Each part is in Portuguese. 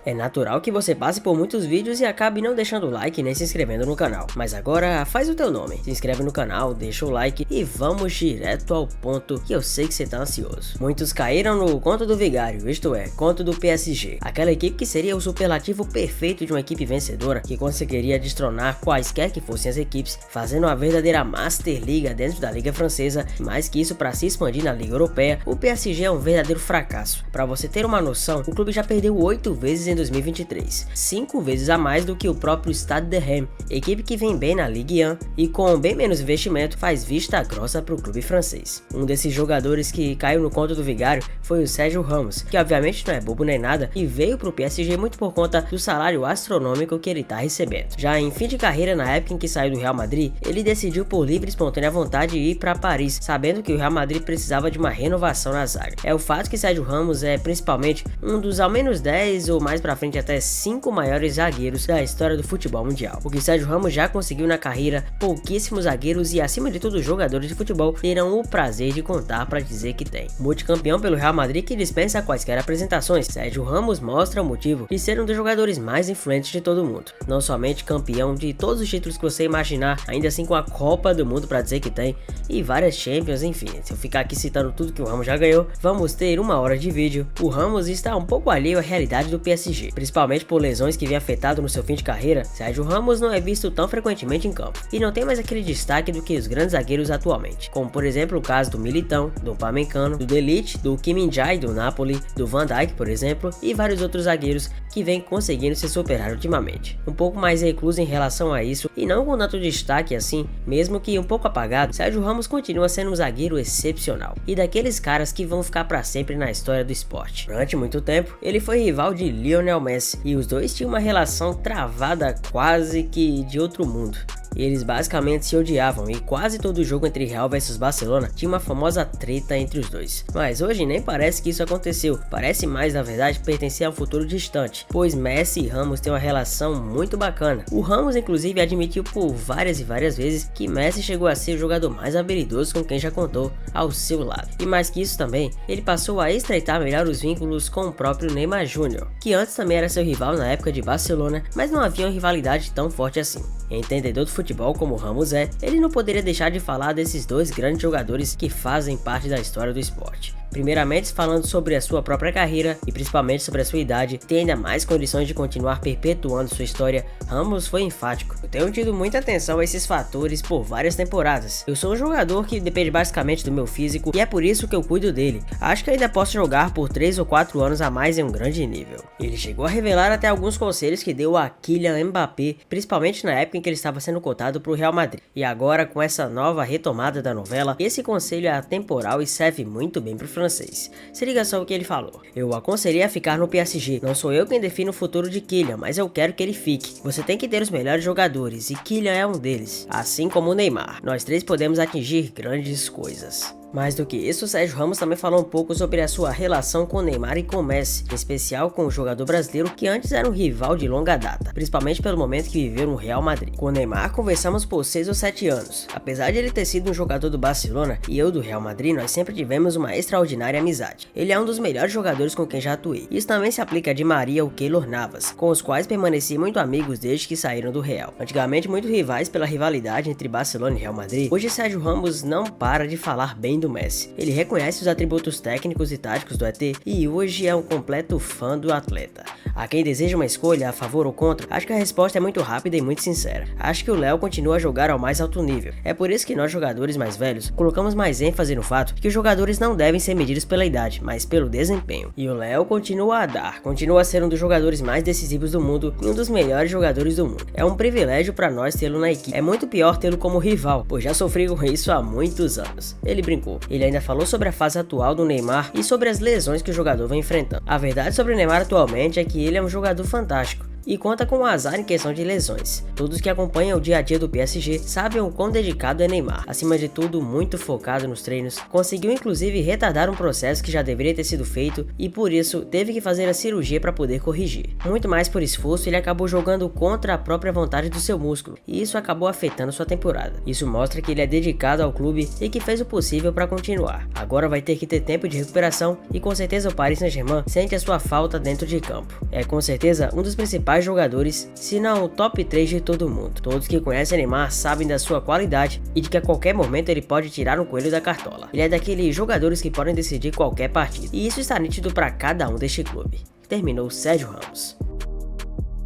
É natural que você passe por muitos vídeos e acabe não deixando o like nem se inscrevendo no canal. Mas agora faz o teu nome, se inscreve no canal, deixa o like e vamos direto ao ponto que eu sei que você tá ansioso. Muitos caíram no conto do vigário, isto é, conto do PSG. Aquela equipe que seria o superlativo perfeito de uma equipe vencedora que conseguiria destronar quaisquer que fossem as equipes, fazendo uma verdadeira Master Liga dentro da Liga Francesa. Mais que isso, para se expandir na Liga Europeia, o PSG é um verdadeiro fracasso. Para você ter uma noção, o clube já perdeu 8 vezes em 2023, 5 vezes a mais do que o próprio Stade de Reims, equipe que vem bem na Ligue 1 e com bem menos investimento faz vista grossa para o clube francês. Um desses jogadores que caiu no conto do vigário foi o Sérgio Ramos, que obviamente não é bobo nem nada e veio para o PSG muito por conta do salário astronômico que ele está recebendo. Já em fim de carreira, na época em que saiu do Real Madrid, ele decidiu por livre e espontânea vontade ir para Paris, sabendo que o Real Madrid precisava de uma renovação na zaga. É o fato que Sérgio Ramos é principalmente um dos ao menos 10 ou mais pra frente até 5 maiores zagueiros da história do futebol mundial. O que Sérgio Ramos já conseguiu na carreira, pouquíssimos zagueiros e acima de tudo jogadores de futebol terão o prazer de contar para dizer que tem. Multicampeão pelo Real Madrid que dispensa quaisquer apresentações, Sérgio Ramos mostra o motivo de ser um dos jogadores mais influentes de todo mundo. Não somente campeão de todos os títulos que você imaginar, ainda assim com a Copa do Mundo para dizer que tem, e várias Champions, enfim. Se eu ficar aqui citando tudo que o Ramos já ganhou, vamos ter 1 hora de vídeo. O Ramos está um pouco alheio à realidade do PSG, principalmente por lesões que vem afetado no seu fim de carreira. Sérgio Ramos não é visto tão frequentemente em campo e não tem mais aquele destaque do que os grandes zagueiros atualmente, como por exemplo o caso do Militão, do Upamecano, do De Ligt, do Kim Min-jae do Napoli, do Van Dijk, por exemplo, e vários outros zagueiros que vêm conseguindo se superar ultimamente. Um pouco mais recluso em relação a isso e não com tanto destaque assim, mesmo que um pouco apagado, Sérgio Ramos continua sendo um zagueiro excepcional e daqueles caras que vão ficar para sempre na história do esporte. Durante muito tempo, ele foi rival de Lionel Messi e os dois tinham uma relação travada quase que de outro mundo. Eles basicamente se odiavam e quase todo jogo entre Real vs Barcelona tinha uma famosa treta entre os dois. Mas hoje nem parece que isso aconteceu, parece mais na verdade pertencer a um futuro distante, pois Messi e Ramos têm uma relação muito bacana. O Ramos inclusive admitiu por várias e várias vezes que Messi chegou a ser o jogador mais habilidoso com quem já contou ao seu lado. E mais que isso também, ele passou a estreitar melhor os vínculos com o próprio Neymar Jr., que antes também era seu rival na época de Barcelona, mas não havia uma rivalidade tão forte assim. Entendedor do futebol como Ramos é, ele não poderia deixar de falar desses dois grandes jogadores que fazem parte da história do esporte. Primeiramente falando sobre a sua própria carreira e principalmente sobre a sua idade, tem ainda mais condições de continuar perpetuando sua história, Ramos foi enfático. Eu tenho tido muita atenção a esses fatores por várias temporadas. Eu sou um jogador que depende basicamente do meu físico e é por isso que eu cuido dele. Acho que ainda posso jogar por 3 ou 4 anos a mais em um grande nível. Ele chegou a revelar até alguns conselhos que deu a Kylian Mbappé, principalmente na época em que ele estava sendo cotado para o Real Madrid. E agora com essa nova retomada da novela, esse conselho é atemporal e serve muito bem para o francês. Se liga só o que ele falou. Eu o aconselhei a ficar no PSG. Não sou eu quem define o futuro de Kylian, mas eu quero que ele fique. Você tem que ter os melhores jogadores e Kylian é um deles. Assim como o Neymar. Nós três podemos atingir grandes coisas. Mais do que isso, Sérgio Ramos também falou um pouco sobre a sua relação com Neymar e com Messi, em especial com o jogador brasileiro que antes era um rival de longa data, principalmente pelo momento que viveu no Real Madrid. Com Neymar conversamos por 6 ou 7 anos. Apesar de ele ter sido um jogador do Barcelona e eu do Real Madrid, nós sempre tivemos uma extraordinária amizade. Ele é um dos melhores jogadores com quem já atuei. Isso também se aplica a Di Maria ou Keylor Navas, com os quais permaneci muito amigos desde que saíram do Real. Antigamente muito rivais pela rivalidade entre Barcelona e Real Madrid, hoje Sérgio Ramos não para de falar bem do Messi. Ele reconhece os atributos técnicos e táticos do ET e hoje é um completo fã do atleta. A quem deseja uma escolha a favor ou contra, acho que a resposta é muito rápida e muito sincera. Acho que o Léo continua a jogar ao mais alto nível. É por isso que nós jogadores mais velhos colocamos mais ênfase no fato que os jogadores não devem ser medidos pela idade, mas pelo desempenho. E o Léo continua a dar, continua a ser um dos jogadores mais decisivos do mundo e um dos melhores jogadores do mundo. É um privilégio para nós tê-lo na equipe. É muito pior tê-lo como rival, pois já sofri com isso há muitos anos. Ele brincou. Ele ainda falou sobre a fase atual do Neymar e sobre as lesões que o jogador vem enfrentando. A verdade sobre o Neymar atualmente é que ele é um jogador fantástico. e conta com um azar em questão de lesões. Todos que acompanham o dia a dia do PSG sabem o quão dedicado é Neymar. Acima de tudo, muito focado nos treinos, conseguiu inclusive retardar um processo que já deveria ter sido feito e por isso teve que fazer a cirurgia para poder corrigir. Muito mais por esforço, ele acabou jogando contra a própria vontade do seu músculo e isso acabou afetando sua temporada. Isso mostra que ele é dedicado ao clube e que fez o possível para continuar. Agora vai ter que ter tempo de recuperação e com certeza o Paris Saint-Germain sente a sua falta dentro de campo. É com certeza um dos principais jogadores, se não o top 3 de todo mundo. Todos que conhecem Neymar sabem da sua qualidade e de que a qualquer momento ele pode tirar um coelho da cartola. Ele é daqueles jogadores que podem decidir qualquer partida e isso está nítido para cada um deste clube. Terminou Sérgio Ramos.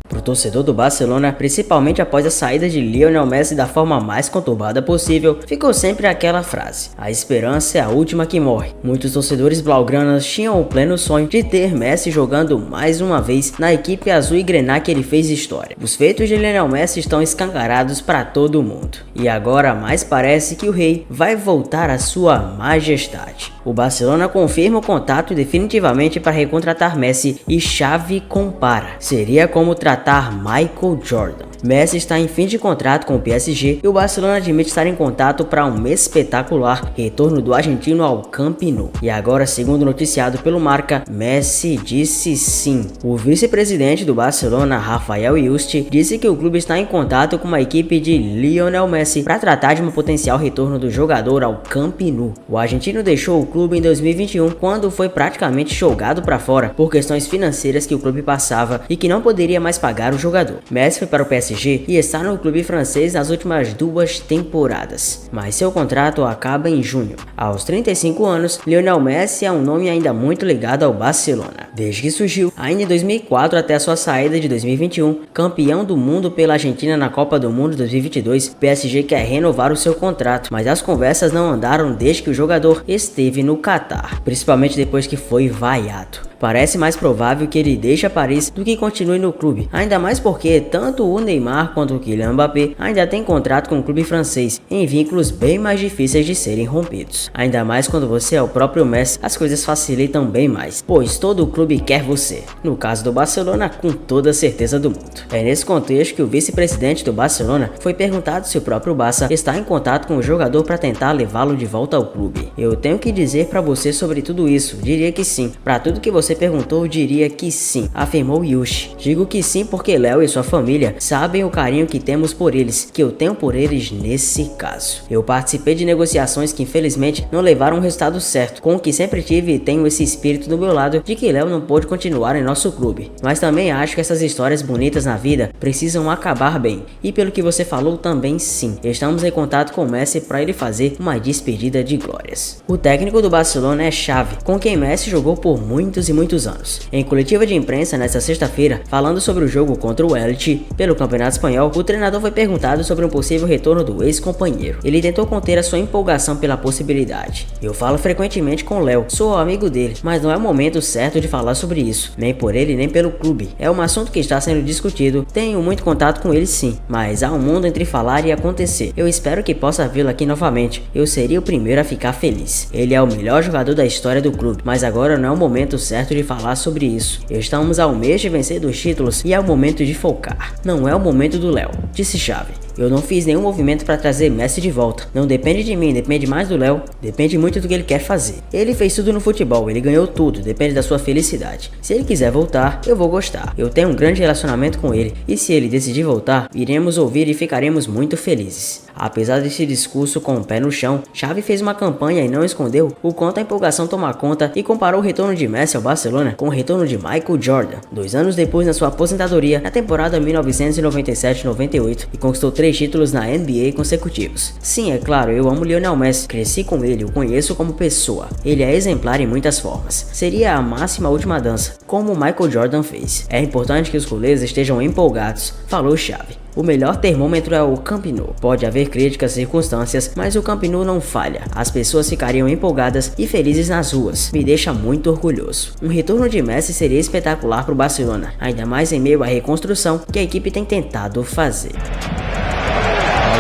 Pro torcedor do Barcelona, principalmente após a saída de Lionel Messi da forma mais conturbada possível, ficou sempre aquela frase: a esperança é a última que morre. Muitos torcedores blaugranas tinham o pleno sonho de ter Messi jogando mais uma vez na equipe azul e grená que ele fez história. Os feitos de Lionel Messi estão escancarados para todo mundo. E agora mais parece que o rei vai voltar à sua majestade. O Barcelona confirma o contato definitivamente para recontratar Messi e Xavi compara: seria como tratar Michael Jordan. Messi está em fim de contrato com o PSG e o Barcelona admite estar em contato para um espetacular retorno do argentino ao Camp Nou. E agora, segundo noticiado pelo Marca, Messi disse sim. O vice-presidente do Barcelona, Rafael Yuste, disse que o clube está em contato com uma equipe de Lionel Messi para tratar de um potencial retorno do jogador ao Camp Nou. O argentino deixou o clube em 2021, quando foi praticamente jogado para fora por questões financeiras que o clube passava e que não poderia mais pagar o jogador. Messi foi para o PSG e está no clube francês nas últimas 2 temporadas, mas seu contrato acaba em junho. Aos 35 anos, Lionel Messi é um nome ainda muito ligado ao Barcelona. Desde que surgiu, ainda em 2004 até a sua saída de 2021, campeão do mundo pela Argentina na Copa do Mundo 2022, o PSG quer renovar o seu contrato, mas as conversas não andaram desde que o jogador esteve no Catar, principalmente depois que foi vaiado. Parece mais provável que ele deixe Paris do que continue no clube, ainda mais porque tanto o Neymar quanto o Kylian Mbappé ainda têm contrato com o clube francês, em vínculos bem mais difíceis de serem rompidos. Ainda mais quando você é o próprio Messi, as coisas facilitam bem mais, pois todo o clube quer você. No caso do Barcelona, com toda a certeza do mundo. É nesse contexto que o vice-presidente do Barcelona foi perguntado se o próprio Barça está em contato com o jogador para tentar levá-lo de volta ao clube. Eu tenho que dizer para você sobre tudo isso, diria que sim. Para tudo que você perguntou, diria que sim, afirmou Yushi. Digo que sim porque Léo e sua família sabem o carinho que temos por eles, que eu tenho por eles nesse caso. Eu participei de negociações que infelizmente não levaram o resultado certo, com o que sempre tive e tenho esse espírito do meu lado de que Léo não pôde continuar em nosso clube. Mas também acho que essas histórias bonitas na vida precisam acabar bem. E pelo que você falou também sim, estamos em contato com o Messi para ele fazer uma despedida de glórias. O técnico do Barcelona é Xavi, com quem Messi jogou por muitos anos. Em coletiva de imprensa nesta sexta-feira, falando sobre o jogo contra o Elche pelo Campeonato Espanhol, o treinador foi perguntado sobre um possível retorno do ex-companheiro. Ele tentou conter a sua empolgação pela possibilidade. Eu falo frequentemente com Léo, sou amigo dele, mas não é o momento certo de falar sobre isso, nem por ele nem pelo clube. É um assunto que está sendo discutido, tenho muito contato com ele sim, mas há um mundo entre falar e acontecer. Eu espero que possa vê-lo aqui novamente, eu seria o primeiro a ficar feliz. Ele é o melhor jogador da história do clube, mas agora não é o momento certo de falar sobre isso. Estamos ao mês de vencer 2 títulos e é o momento de focar. Não é o momento do Léo, disse Xavi. Eu não fiz nenhum movimento para trazer Messi de volta. Não depende de mim, depende mais do Léo. Depende muito do que ele quer fazer. Ele fez tudo no futebol, ele ganhou tudo, depende da sua felicidade. Se ele quiser voltar, eu vou gostar. Eu tenho um grande relacionamento com ele e se ele decidir voltar, iremos ouvir e ficaremos muito felizes. Apesar desse discurso com o pé no chão, Xavi fez uma campanha e não escondeu o quanto a empolgação toma conta e comparou o retorno de Messi ao Barcelona com o retorno de Michael Jordan, 2 anos depois na sua aposentadoria na temporada 1997-98 e conquistou 3 títulos na NBA consecutivos. Sim, é claro, eu amo Lionel Messi, cresci com ele, o conheço como pessoa. Ele é exemplar em muitas formas. Seria a máxima última dança, como Michael Jordan fez. É importante que os goleiros estejam empolgados, falou Xavi. O melhor termômetro é o Camp Nou. Pode haver críticas, circunstâncias, mas o Camp Nou não falha. As pessoas ficariam empolgadas e felizes nas ruas. Me deixa muito orgulhoso. Um retorno de Messi seria espetacular para o Barcelona, ainda mais em meio à reconstrução que a equipe tem tentado fazer.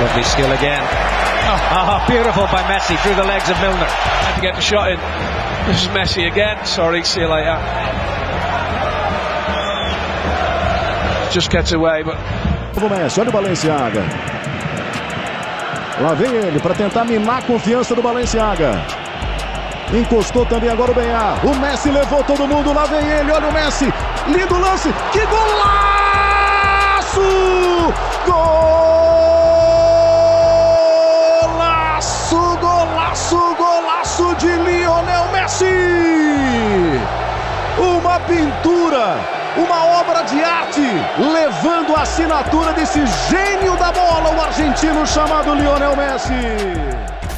Lovely skill again. Beautiful by Messi through the legs of Milner. Had to get the shot in. This is Messi again. Sorry, see you later. just gets away, but... O Messi, olha o Balenciaga. Lá vem ele para tentar mimar a confiança do Balenciaga. Encostou também agora o Benhar. O Messi levou todo mundo, lá vem ele, olha o Messi. Lindo lance, que golaço! Golaço, golaço, golaço de Lionel Messi! Uma pintura, uma obra de arte, levando a assinatura desse gênio da bola, o argentino chamado Lionel Messi.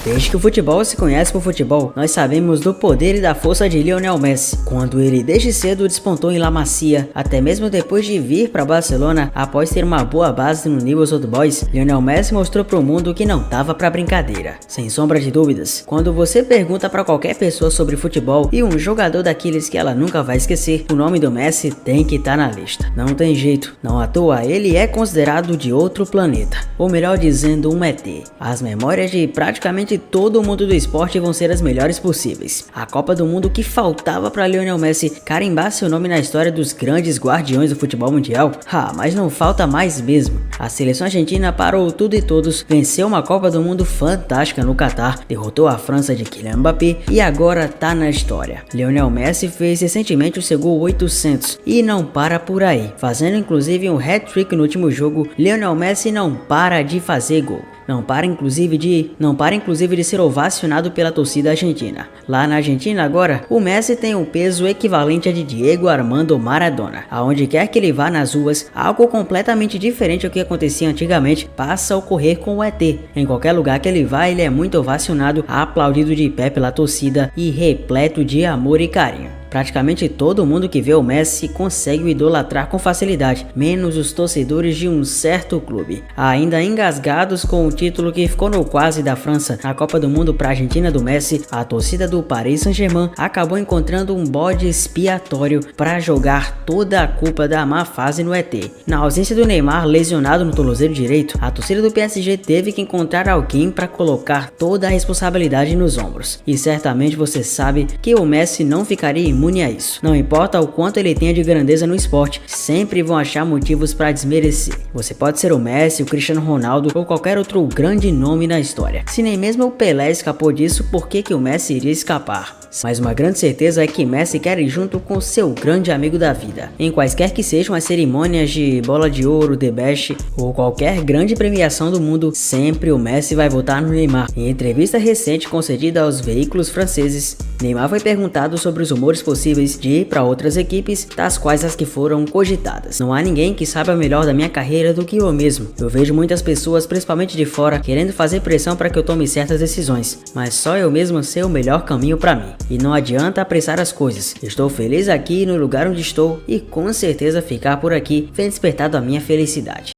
Desde que o futebol se conhece por futebol, nós sabemos do poder e da força de Lionel Messi. Quando ele desde cedo despontou em La Masia, até mesmo depois de vir para Barcelona, após ter uma boa base no Newell's Old Boys, Lionel Messi mostrou para o mundo que não tava para brincadeira. Sem sombra de dúvidas, quando você pergunta para qualquer pessoa sobre futebol e um jogador daqueles que ela nunca vai esquecer, o nome do Messi tem que estar na lista. Não tem jeito, não à toa ele é considerado de outro planeta, ou melhor dizendo, um ET. As memórias de praticamente todo o mundo do esporte vão ser as melhores possíveis. A Copa do Mundo que faltava para Lionel Messi carimbar seu nome na história dos grandes guardiões do futebol mundial. Mas não falta mais mesmo. A seleção argentina parou tudo e todos, venceu uma Copa do Mundo fantástica no Catar, derrotou a França de Kylian Mbappé e agora tá na história. Lionel Messi fez recentemente o seu gol 800 e não para por aí, fazendo inclusive um hat-trick no último jogo. Lionel Messi não para de fazer gol. Não para inclusive de ser ovacionado pela torcida argentina. Lá na Argentina agora, o Messi tem um peso equivalente a de Diego Armando Maradona. Aonde quer que ele vá nas ruas, algo completamente diferente ao que acontecia antigamente passa a ocorrer com o ET. Em qualquer lugar que ele vá, ele é muito ovacionado, aplaudido de pé pela torcida e repleto de amor e carinho. Praticamente todo mundo que vê o Messi consegue o idolatrar com facilidade, menos os torcedores de um certo clube. Ainda engasgados com o título que ficou no quase da França na Copa do Mundo para a Argentina do Messi, a torcida do Paris Saint-Germain acabou encontrando um bode expiatório para jogar toda a culpa da má fase no ET. Na ausência do Neymar lesionado no tornozelo direito, a torcida do PSG teve que encontrar alguém para colocar toda a responsabilidade nos ombros. E certamente você sabe que o Messi não ficaria imune a isso. Não importa o quanto ele tenha de grandeza no esporte, sempre vão achar motivos para desmerecer. Você pode ser o Messi, o Cristiano Ronaldo ou qualquer outro grande nome na história. Se nem mesmo o Pelé escapou disso, por que o Messi iria escapar? Mas uma grande certeza é que Messi quer ir junto com seu grande amigo da vida. Em quaisquer que sejam as cerimônias de bola de ouro, The Best ou qualquer grande premiação do mundo, sempre o Messi vai votar no Neymar. Em entrevista recente concedida aos veículos franceses, Neymar foi perguntado sobre os rumores possíveis de ir para outras equipes, das quais as que foram cogitadas. Não há ninguém que saiba melhor da minha carreira do que eu mesmo. Eu vejo muitas pessoas, principalmente de fora, querendo fazer pressão para que eu tome certas decisões, mas só eu mesmo sei o melhor caminho para mim. E não adianta apressar as coisas. Estou feliz aqui no lugar onde estou e com certeza ficar por aqui vem despertado a minha felicidade.